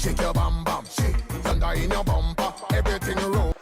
Shake your bam bam, shake thunder in your bumper. Everything roll.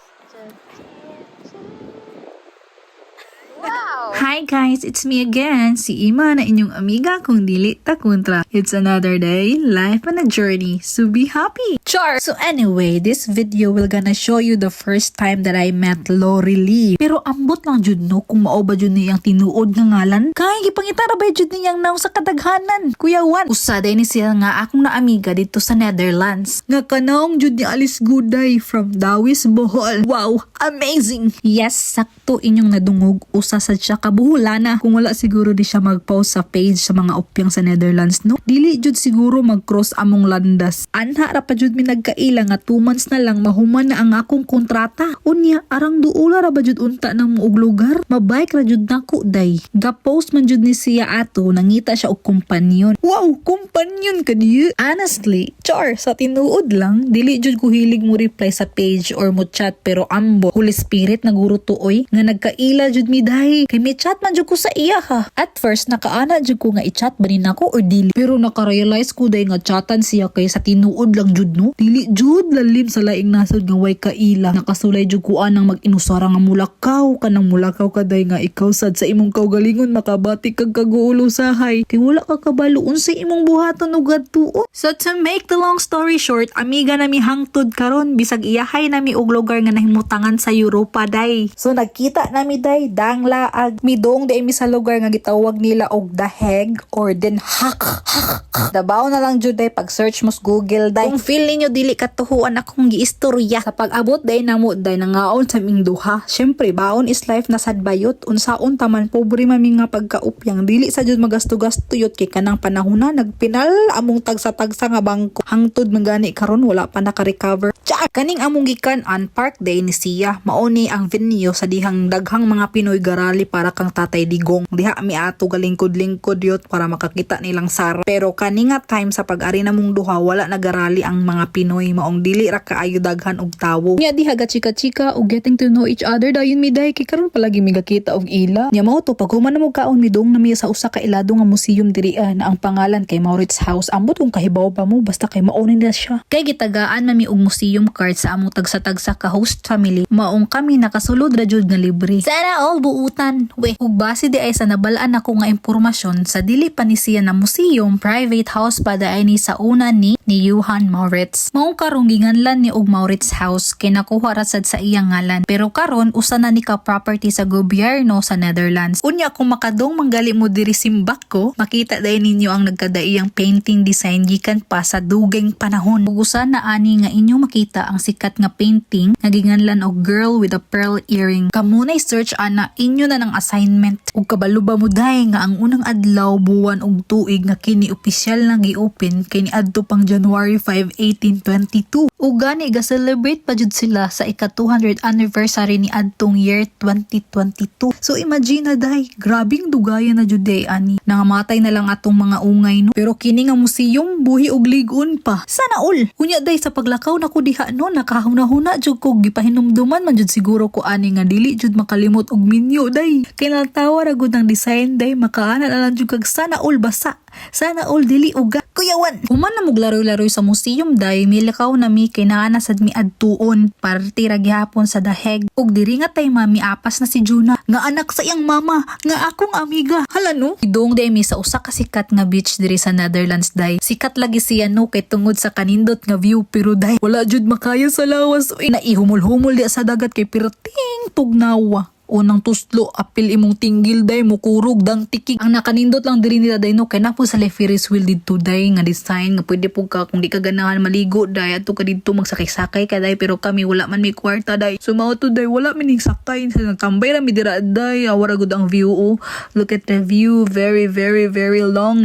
Hi guys, it's me again, si Ima na inyong amiga kung dili ta kontra. It's another day, life and a journey, so be happy! Char! So anyway, this video will gonna show you the first time that I met Lori Lee. Pero ambot lang jud no kung mao ba jud niyang tinuod nga ngalan. Kay gipangita ra ba jud niyang naw sa kadaghanan. Kuya Juan, usa day ni siya nga akong naamiga dito sa Netherlands. Nga kanawng jud ni Alice Guday from Dawis, Bohol. Wow, amazing! Yes, sakto inyong nadungog usa sa siya kabuhulana. Kung wala siguro di siya mag-post sa page sa mga opyang sa Netherlands, no? Dili jud siguro mag-cross among landas. Anha ra pa jud mi nagkaila nga 2 months na lang mahuman na ang akong kontrata. Unya, arang duula ra ba jud unta nang muog lugar? Mabike ra jud nako day. Ga-post man jud ni siya ato, nangita siya og kompanyon. Wow, kompanyon ka diyo? Honestly, char, sa tinuod lang, dili jud ko hilig mo reply sa page or mo chat pero ambo, Holy Spirit naguro tuoy nga nagkaila jud mi day. Kay may chat man jud ko sa iya ha. At first nakaana jud ko nga i-chat ba ni nako or dili. Pero naka-realize ko day nga chatan siya kay sa tinuod lang jud no. Dili jud lalim sa laing nasod nga way kaila. Nakasulay jud ko anang mag-inusara nga mulakaw kanang mulakaw ka day nga ikaw sad sa imong kaugalingon makabati kag kaguulo sahay. Kay wala ka kabalo unsay imong buhaton ug adtuon. So to make the long story short, amiga nami hangtod karon bisag iyahay nami og lugar nga nahimutangan sa Europa day. So nagkita nami day danglaag midong day mi sa lugar nga gitawag nila og The Hague or Den Haag. Dabaw na lang jud day pag search mo sa Google day. Kung feel ninyo dili katuhuan akong giistorya sa pag-abot day namo day nangaon sa ming duha. Syempre baon is life na sad bayot unsaon taman pobre mami nga pagkaupyang dili sa jud magasto-gastuyot kay kanang panahona nagpinal among tagsa-tagsa nga bangko. Hangtod man gani karon wala pa naka-recover. Kaning among gikan-an park day ni siya mao ni ang venue sa dihang daghang mga Pinoy garali para kang Tatay Digong. Diha mi ato galingkod-lingkod yot para makakita nilang sara. Pero kani nga time sa pag-ari namong duha wala nagarali ang mga Pinoy maong dili ra kaayo daghan og tawo. Nya diha ga chika-chika og getting to know each other dayon mi day kay karon palagi mi gakita og ila. Nya mao to pag human na mo kaon mi dong na mi sa usa ka ilado nga museum diri na ang pangalan kay Maurits House. Ambot kung kahibaw pa mo basta kay mao na siya. Kay gitagaan man mi og museum card sa among tagsa-tagsa ka host family. Maong kami nakasulod ra jud nga libre. Sana all buutan. We, ug base di ay sa nabalaan ako nga impormasyon sa dili pa ni siya na museum, private house pa daay ni sa una ni Johann Maurits. Maong karon ginganlan ni og Maurits House kay nakuha ra sad sa iyang ngalan. Pero karon usa na ni ka property sa gobyerno sa Netherlands. Unya kung makadong manggali mo diri simbak ko, makita day ninyo ang nagkadaiyang painting design gikan pa sa dugeng panahon. Ug usa na ani nga inyo makita ang sikat nga painting nga ginganlan og Girl with a Pearl Earring. Kamunay search ana inyo na ng assignment. Ug kabalo ba mo day nga ang unang adlaw buwan og tuig nga kini opisyal na gi-open kay niadto pang January 5, 1822. Ug gani ga celebrate pa jud sila sa ika-200th anniversary ni adtong year 2022. So imagine na day, grabing dugayan na jud day ani. Nangamatay na lang atong mga ungay no. Pero kini nga museum buhi og ligon pa. Sana all. Unya day sa paglakaw nako diha no nakahuna-huna jud ko gipahinumduman man jud siguro ko ani nga dili jud makalimot og minyo day. Kay natawa ra gud ang design day makaana na lang jud kag sana all basa. Sana all dili uga. Kuya Juan, human na muglaroy-laroy sa museum day milakaw na mi kay naa sad mi adtuon party ra gihapon sa The Hague. Ug diri nga tay mami apas na si Juna nga anak sa iyang mama nga akong amiga. Hala no? Idong day mi sa usa ka sikat nga beach diri sa Netherlands day. Sikat lagi siya no kay tungod sa kanindot nga view pero day wala jud makaya sa lawas. Uy, naihumol-humol di sa dagat kay perting tugnawa. Unang tuslo, apil imong tinggil day, mukurog, dang tikig. Ang nakanindot lang diri nila day no, kay na po sa Ferris wheel dito day, nga design, nga pwede po ka, kung di ka ganahan maligo day, ato ka dito magsakay-sakay ka day, pero kami wala man may kwarta day. So mao to day, wala mining sakay, sa nagtambay na mi dira day, awara gud ang view oh. Look at the view, very long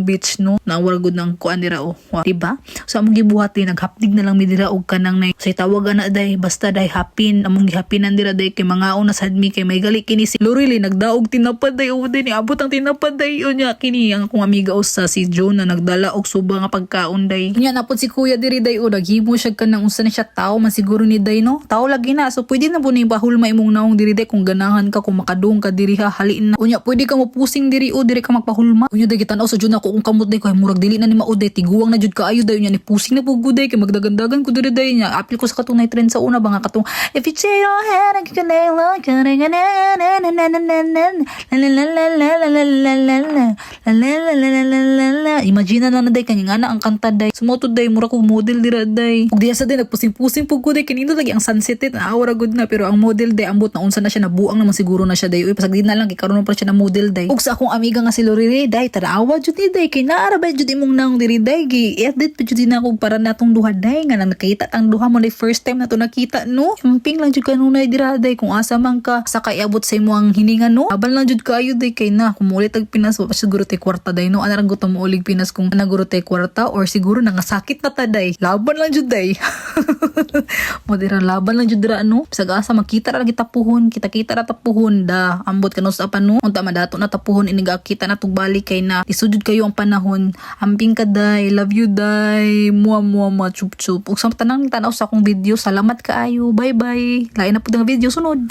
beach no. Nawara gud ng kuan dira oh. Wow. Diba? So among gibuhat day, naghapdig na lang mi dira og kanang nay. Say tawagan na day, basta day hapin, among gihapinan dira day, kay mga una sa sad mi kay may gali kini si Lorili nagdaog tinapad day o day ni abot ang tinapad day unya kini ang akong amiga usa si Joe na nagdala og suba nga pagkaon day. Unya napod si kuya diri day o naghimo siya kanang unsa na siya tao man siguro ni day no. Tao lagi na so pwede na po ni bahulma imong naong diri day kung ganahan ka kung makadung ka diri ha haliin na. Unya pwede ka mo pusing diri o diri ka magpahulma. Unya day kitanaw sa jud nako kung kamot day kay murag dili na ni maud day tiguang na jud kaayo day unya ni pusing na pug day kay magdagandagan ko diri day nya apil ko sa katunay trend sa una ba nga katong if you shake your head I can look imagine na day kanya nga ang kanta day sumotod day mura ko model dira day ug diya sa day nagpusing-pusing pug ko day kinindot lagi ang sunset na aura good na pero ang model day ambot na unsa na siya nabuang naman siguro na siya day uy pasagdi na lang kay karon pa siya na model day ug sa akong amiga nga si Lorire day tanawa jud ni day kay naara ba jud imong naong diri day gi edit pa jud na kog para natong duha day nga nang nakita tang duha mo day first time na to nakita no imping lang jud kanunay dira day kung asa man ka sa kayabot sa imo ang hininga no aban lang jud kaayo day kay na kumulit ag Pinas wa pa siguro tay kwarta day no anarang gutom mo ulig Pinas kung naguro tay kwarta or siguro nangasakit na ta day laban lang jud day mo dira laban lang jud dira no bisag asa makita ra kita puhon kita ra tapuhon da ambot kanos apa no unta madato na tapuhon iniga kita na tugbalik kay na isudod kayo ang panahon amping ka day love you day mua chup chup ug sa tanang tanaw sa akong video salamat kaayo bye bye lain na pud ang video sunod.